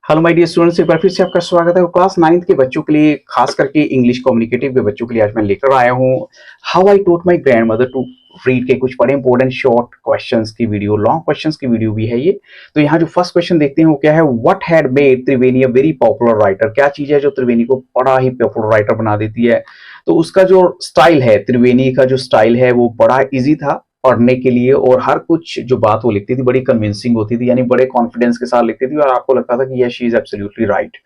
Hello my dear students, एक बार फिर से आपका स्वागत है। क्लास 9th के बच्चों के लिए, खास करके इंग्लिश कम्युनिकेटिव के बच्चों के लिए आज मैं लेकर आया हूँ how I taught my grandmother to read के कुछ बड़े इंपॉर्टेंट शॉर्ट क्वेश्चंस की वीडियो, लॉन्ग क्वेश्चंस की वीडियो भी है ये। तो यहाँ जो फर्स्ट क्वेश्चन देखते हैं वो क्या है, what had made Triveni a very popular writer. क्या चीज है जो त्रिवेणी को बड़ा ही पॉपुलर राइटर बना देती है। तो उसका जो स्टाइल है, त्रिवेणी का जो स्टाइल है वो बड़ा इजी था पढ़ने के लिए, और हर कुछ जो बात वो लिखती थी बड़ी कन्विंसिंग होती थी, यानी बड़े कॉन्फिडेंस के साथ लिखती थी और आपको लगता था कि yes she is absolutely right.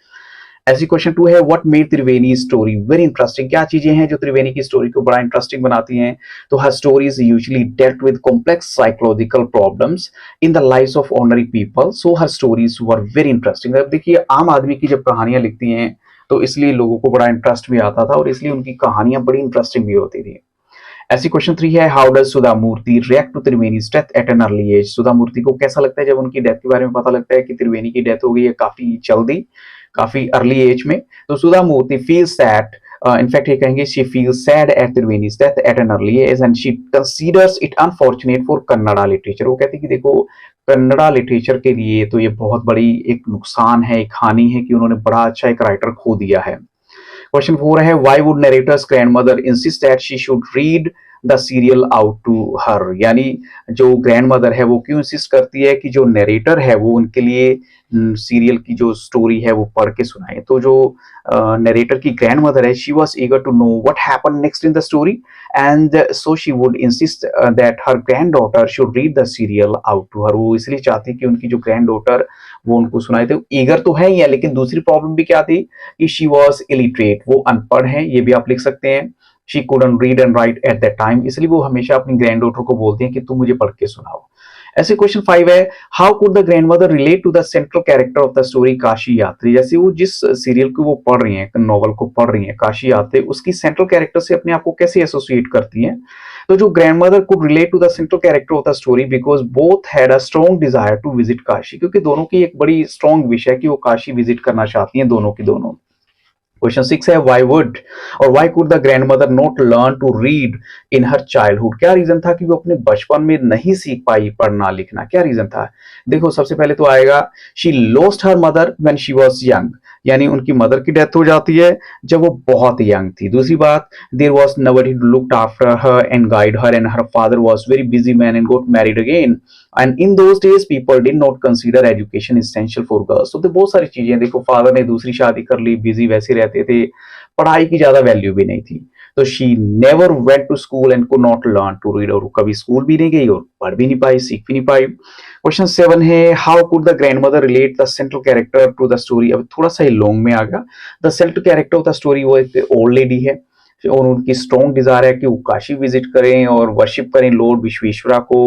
ऐसी क्वेश्चन 2 है, what made Triveni story very interesting. क्या चीजें हैं जो त्रिवेणी की स्टोरी को बड़ा इंटरेस्टिंग बनाती हैं। तो her stories usually dealt with complex psychological problems in the lives of ordinary people, so her stories were very interesting. अब देखिए, आम आदमी की जब कहानियां लिखती हैं तो इसलिए लोगों को बड़ा इंटरेस्ट भी आता था और इसलिए उनकी कहानियां बड़ी इंटरेस्टिंग भी होती थी। ऐसी क्वेश्चन 3 है, how does Sudha Murthy react to Triveni's death at an early age. Sudha Murthy को कैसा लगता है जब उनकी डेथ के बारे में पता लगता है कि त्रिवेणी की डेथ हो गई है काफी जल्दी, काफी अर्ली एज में। तो Sudha Murthy feel sad, in fact ये कहेंगे she feel sad at Triveni's death at an early age and she considers it unfortunate for Kannada literature. वो कहती है कि देखो, कन्नड़ा लिटरेचर के लिए तो ये बहुत बड़ी एक नुकसान है, एक हानि है कि उन्होंने बड़ा अच्छा एक राइटर खो दिया है। क्वेश्चन 4 है, why would narrator's grandmother insist that she should read the serial out to her. यानी जो ग्रैंडमदर है वो क्यों इंसिस्ट करती है कि जो नरेटर है वो उनके लिए सीरियल की जो स्टोरी है वो पढ़ के सुनाए। तो जो नरेटर की ग्रैंडमदर है, she was eager to know what happened next in the story and so she would insist that her granddaughter should read the serial out to her. वो इसलिए चाहती कि उनकी जो ग्रैंड डॉटर वो उनको सुनाए। तो ईगर तो है ही है, लेकिन दूसरी प्रॉब्लम भी क्या थी कि शी वॉज इलिटरेट, वो अनपढ़ है, ये भी आप लिख सकते हैं। She couldn't read and write at that time, इसलिए वो हमेशा अपनी ग्रैंड डॉटर को बोलती है कि तुम मुझे पढ़ के सुनाओ। ऐसे क्वेश्चन 5 है, how could the grandmother relate to the central character of the story Kashi Yatri. जैसे वो जिस सीरियल को वो पढ़ रही हैं, नॉवल को पढ़ रही हैं काशी यात्री, उसकी सेंट्रल कैरेक्टर से अपने आप को कैसे एसोसिएट करती हैं। तो जो grandmother could relate to the central character of the story because both had a strong desire to visit Kashi, क्योंकि दोनों की एक बड़ी स्ट्रॉन्ग विश है कि वो काशी विजिट करना चाहती हैं, दोनों की दोनों। क्वेश्चन 6 है, व्हाई वुड और why could the grandmother not learn to read in her childhood. क्या रीजन था कि वो अपने बचपन में नहीं सीख पाई पढ़ना लिखना। क्या रीजन था? देखो, सबसे पहले तो आएगा, she lost her mother when she was young, यानी उनकी मदर की डेथ हो जाती है जब वो बहुत यंग थी। दूसरी बात, there was nobody to look after her and guide her and her father was very busy man and got married again and in those days people did not consider education essential for girls. तो बहुत सारी चीजें, देखो father ने दूसरी शादी कर ली, busy वैसे रहते थे, पढ़ाई की ज्यादा वैल्यू भी नहीं थी। तो she never went to school and could not learn to read, और कभी स्कूल भी नहीं गई और पढ़ भी नहीं पाई, सीख भी नहीं पाई। क्वेश्चन 7 है, how could the grandmother relate the central character to the story. अब थोड़ा सा ही लॉन्ग में आ गया। The central character of the story वो एक ओल्ड लेडी है और उनकी स्ट्रॉन्ग डिजायर है कि वो काशी विजिट करें और वर्शिप करें लॉर्ड विश्वेश्वरा को।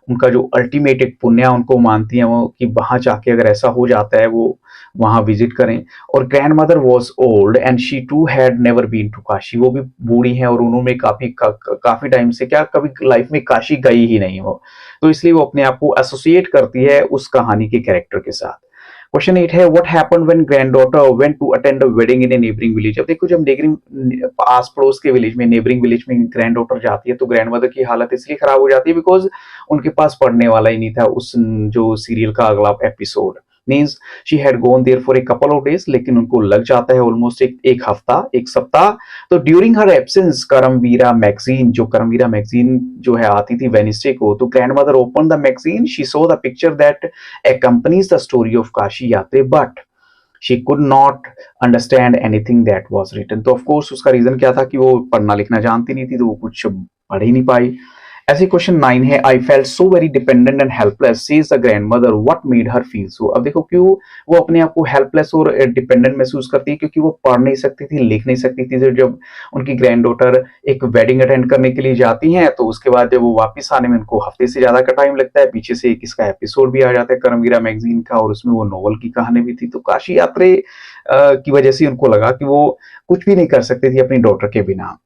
उनका जो अल्टीमेट एक पुण्य उनको मानती हैं वो कि वहां जाके अगर ऐसा हो जाता है वो वहां विजिट करें। और grandmother was old and she too had never been to Kashi. वो भी बूढ़ी हैं और उन्होंने काफी टाइम से क्या कभी लाइफ में काशी गई ही नहीं हो, तो इसलिए वो अपने आप को एसोसिएट करती है उस कहानी के कैरेक्टर के साथ। क्वेश्चन 8 है, what happened when granddaughter went to attend a wedding in a neighbouring village. अब देखो, जब नेबरिंग आस पड़ोस के विलेज में, नेबरिंग विलेज में ग्रैंडडॉटर जाती है तो ग्रैंडमदर की हालत इसलिए खराब हो जाती है बिकॉज उनके पास पढ़ने वाला ही नहीं था उस जो सीरियल का अगला episode. Means she had gone there for a couple of days, लेकिन उनको लग जाता है ऑलमोस्ट एक हफ्ता, एक सप्ताह। तो ड्यूरिंग हर एब्सेंस करमवीरा मैगजीन, जो करमवीरा मैगजीन जो है आती थी वेनिसडे को, तो grandmother open the magazine, she so the picture that accompanies the story of Kashi यात्री, but she could not understand anything that was written। तो ऑफ कोर्स उसका रीजन क्या था कि वो पढ़ना लिखना जानती नहीं थी, तो वो कुछ पढ़ ही नहीं पाई। ऐसे क्वेश्चन 9 है, I felt so very dependent and helpless says the grandmother, what made her feel so. अब देखो, क्यों वो अपने आप को हेल्पलेस और डिपेंडेंट महसूस करती है, क्योंकि वो पढ़ नहीं सकती थी, लिख नहीं सकती थी। तो जब उनकी ग्रैंड डॉटर एक वेडिंग अटेंड करने के लिए जाती हैं तो उसके बाद जब वो वापस आने में उनको हफ्ते से ज्यादा का टाइम लगता है। पीछे से एक इसका एपिसोड भी आ जाता है करमवीरा मैगजीन का और उसमें वो नॉवल की कहानी भी थी। तो काशी यात्री की वजह से उनको लगा कि वो कुछ भी नहीं कर सकती थी अपनी डॉटर के बिना।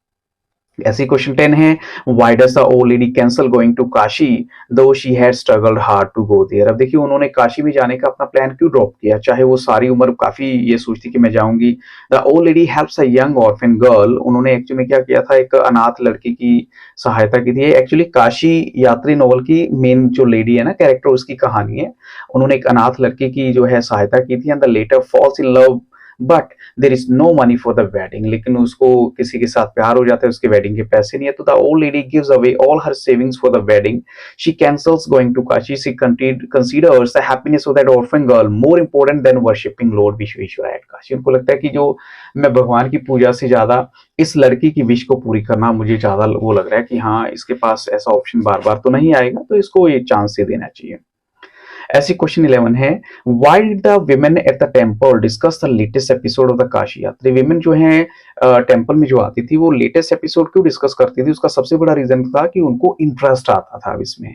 ऐसी क्वेश्चन 10 है, why does the old lady cancel going to Kashi though she had struggled hard to go there. अब देखिए उन्होंने काशी में जाने का अपना प्लान क्यों ड्रॉप किया, चाहे वो सारी उम्र काफी ये सोचती कि मैं जाऊंगी। The old lady helps a young orphan girl, उन्होंने एक्चुअली क्या किया था, एक अनाथ लड़की की सहायता की थी। एक्चुअली काशी यात्री नॉवल की मेन जो लेडी है ना कैरेक्टर, उसकी कहानी है। उन्होंने एक अनाथ लड़की की जो है सहायता की थी, and the latter falls in love but there is no money for the wedding, लेकिन उसको किसी के साथ प्यार हो जाता है, उसके वेडिंग के पैसे नहीं है, तो the old lady gives away all her savings for the wedding. She cancels going to Kashi, she considers the happiness of that orphan girl more important than worshipping lord Vishweshwar at Kashi. उनको लगता है कि जो मैं भगवान की पूजा से ज्यादा इस लड़की की विश को पूरी करना मुझे ज्यादा वो लग रहा है कि हाँ इसके पास ऐसा ऑप्शन बार बार तो नहीं आएगा, तो इसको ये चांस से देना चाहिए। ऐसी क्वेश्चन 11 है, why did the women at the temple discuss the latest episode of the Kashi यात्री। विमेन जो है टेम्पल में जो आती थी वो लेटेस्ट एपिसोड क्यों डिस्कस करती थी, उसका सबसे बड़ा रीजन था कि उनको इंटरेस्ट आता था इसमें।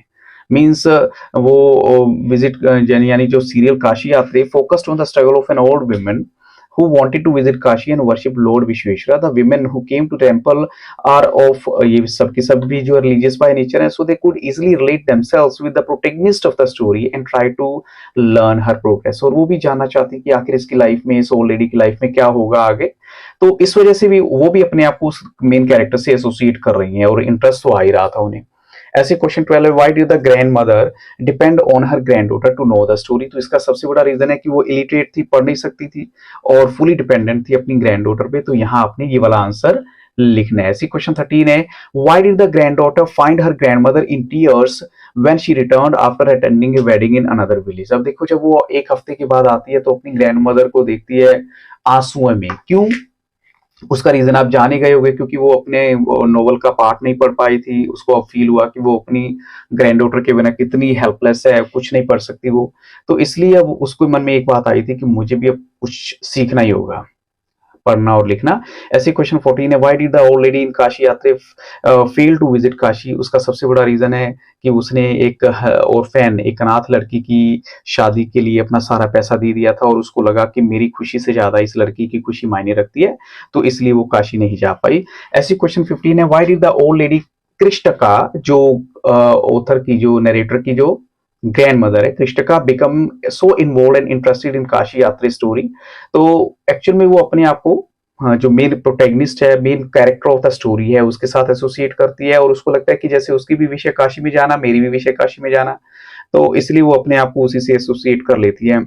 मीन्स वो विजिट यानी जो सीरियल काशी यात्री focused on the struggle of an old women who wanted to visit Kashi and worship Lord Vishweshwara. The women who came to temple are of ये सब के सब भी जो religious by nature है, so they could easily relate themselves with the protagonist of the story and try to learn her progress. और वो भी जानना चाहती कि आखिर इसकी लाइफ में, इस ओल्ड लेडी की लाइफ में क्या होगा आगे, तो इस वजह से भी वो भी अपने आप को उस मेन कैरेक्टर से एसोसिएट कर रही हैं और इंटरेस्ट तो आ ही रहा था उन्हें। ऐसे क्वेश्चन 12 है, why did the grandmother depend on her granddaughter to know the story. तो इसका सबसे बड़ा रीजन है कि वो इलिटरेट थी, पढ़ नहीं सकती थी और फुली डिपेंडेंट थी अपनी ग्रैंड डॉटर पे, तो यहाँ आपने ये वाला आंसर लिखना है। ऐसी क्वेश्चन 13 है, why did the grand daughter find her grand mother in tears when she returned after attending A wedding in another village. अब देखो जब वो एक हफ्ते के बाद आती है तो अपनी ग्रैंड मदर को देखती है आंसुओं में, क्यों, उसका रीजन आप जान ही गए होंगे, क्योंकि वो अपने नोवेल का पार्ट नहीं पढ़ पाई थी, उसको अब फील हुआ कि वो अपनी ग्रैंड डॉटर के बिना कितनी हेल्पलेस है, कुछ नहीं पढ़ सकती वो, तो इसलिए अब उसको मन में एक बात आई थी कि मुझे भी अब कुछ सीखना ही होगा, पढ़ना और लिखना। ऐसे क्वेश्चन 14 है, why did the old lady in Kashi यात्री फेल टू विजिट काशी। उसका सबसे बड़ा रीजन है कि उसने एक ऑर्फेन, एक अनाथ लड़की की शादी के लिए अपना सारा पैसा दे दिया था और उसको लगा कि मेरी खुशी से ज्यादा इस लड़की की खुशी मायने रखती है, तो इसलिए वो काशी नहीं जा पाई। ऐसी क्वेश्चन 15 है, why did the old lady Krishtakka, जो ऑथर की, जो नरेटर की जो ग्रैंड मदर है Krishtakka, become so involve and interested in Kashi Yatri story. तो एक्चुअल में वो अपने आप को जो मेन प्रोटैगनिस्ट है, main character of the story है, उसके साथ एसोसिएट करती है और उसको लगता है कि जैसे उसकी भी विषय काशी में जाना, मेरी भी विषय काशी में जाना, तो इसलिए वो अपने आप को उसी से एसोसिएट कर लेती है।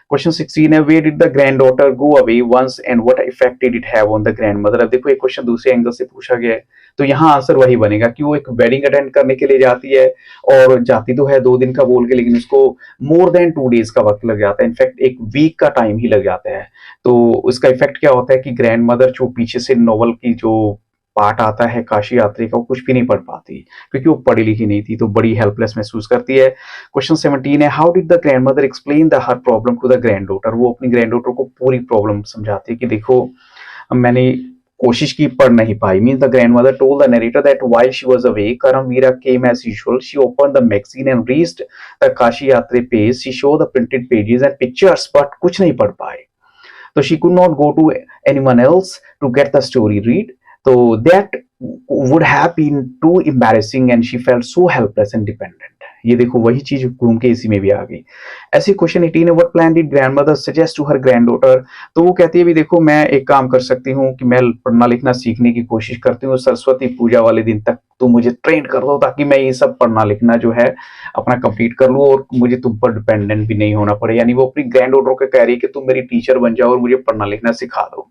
क्वेश्चन 16 है, where did the granddaughter go away once and what effect did it have on the grandmother. अब देखो एक क्वेश्चन दूसरे एंगल से पूछा गया है, तो यहाँ आंसर वही बनेगा कि वो एक वेडिंग अटेंड करने के लिए जाती है और जाती तो है 2 दिन का बोल के, लेकिन उसको मोर देन 2 डेज का वक्त लग जाता है, इनफैक्ट एक वीक का टाइम ही लग जाता है। तो उसका इफेक्ट क्या होता है कि ग्रैंड मदर जो पीछे से नॉवल की जो पार्ट आता है काशी यात्री का, वो कुछ भी नहीं पढ़ पाती क्योंकि वो पढ़ी लिखी नहीं थी, तो बड़ी हेल्पलेस महसूस करती है। क्वेश्चन 17 है, how did the grandmother explain the her problem to the granddaughter. वो अपनी ग्रैंड डॉटर को पूरी प्रॉब्लम समझाती है कि देखो मैंने कोशिश की, पढ़ नहीं पाई। Means the grandmother told the narrator that while she was away Karmaveera came as usual, she opened the magazine and reached the Kashi Yatri page, she show the printed pages and pictures but कुछ नहीं पढ़ पाए, तो she could not go to anyone else to get the story read, so that would have been too embarrassing and she felt so helpless and dependent। ये देखो वही चीज घूम के इसी में भी आ गई। ऐसे क्वेश्चन 18 है, what plan did grandmother suggest to her granddaughter. तो वो कहती है भी देखो मैं एक काम कर सकती हूँ कि मैं पढ़ना लिखना सीखने की कोशिश करती हूँ, सरस्वती पूजा वाले दिन तक तुम मुझे ट्रेन कर दो ताकि मैं ये सब पढ़ना लिखना जो है अपना कंप्लीट कर लूँ और मुझे तुम पर डिपेंडेंट भी नहीं होना पड़े। यानी वो अपनी ग्रैंड डॉटर को कह रही है कि तुम मेरी टीचर बन जाओ और मुझे पढ़ना लिखना सिखा दो।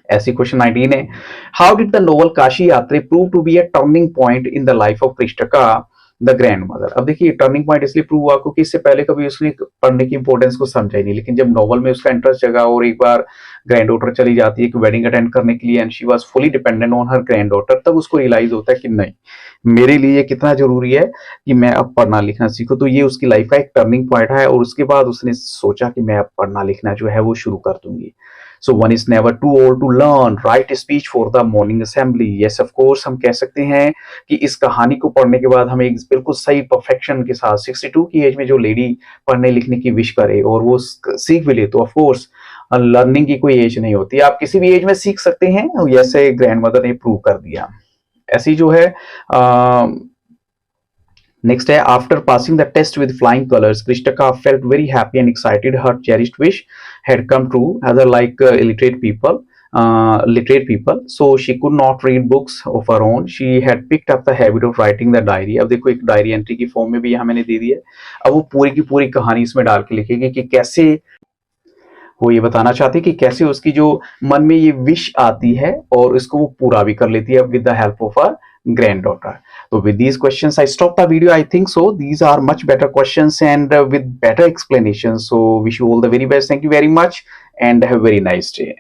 ऐसी क्वेश्चन 19 है, how did the novel Kashi Yatri prove to be a turning point in the life of Krishtakka the grandmother. अब देखिए टर्निंग पॉइंट इसलिए प्रूव हुआ क्योंकि इससे पहले कभी उसने पढ़ने की इंपॉर्टेंस को समझा ही नहीं, लेकिन जब नॉवल में उसका इंटरेस्ट जगा और एक बार ग्रैंड डॉटर चली जाती है कि वेडिंग अटेंड करने के लिए and she was fully dependent on her grand daughter, तब उसको रियलाइज होता है कि नहीं मेरे लिए कितना जरूरी है कि मैं अब पढ़ना लिखना सीखूं। तो ये उसकी लाइफ का एक टर्निंग पॉइंट है और उसके बाद उसने सोचा कि मैं अब पढ़ना लिखना जो है वो शुरू कर दूंगी। So one is never too old to learn, write a speech for the morning assembly. Yes, of course, हम कह सकते हैं कि इस कहानी को पढ़ने के बाद हमें बिल्कुल सही परफेक्शन के साथ 62 की एज में जो लेडी पढ़ने लिखने की विश करे और वो सीख भी ले, तो ऑफ कोर्स लर्निंग की कोई एज नहीं होती, आप किसी भी एज में सीख सकते हैं, जैसे ग्रैंड मदर ने प्रूव कर दिया। ऐसी जो है नेक्स्ट है after passing the test with flying colours Krishnaka felt very happy and excited her cherished wish had come true other like literate people so she could not read books of her own she had picked up the habit of writing the diary अब देखो एक diary entry की form में भी यहाँ मैंने दे दी है अब वो पूरी की पूरी कहानी इसमें डाल के लिखेगी कि कैसे वो ये बताना चाहती है कि कैसे उसकी जो मन में ये विश आती है और इसको वो पूरा भी कर लेती है with the help of a granddaughter. So with these questions I stop the video. I think so these are much better questions and with better explanations. So wish you all the very best. Thank you very much and have a very nice day.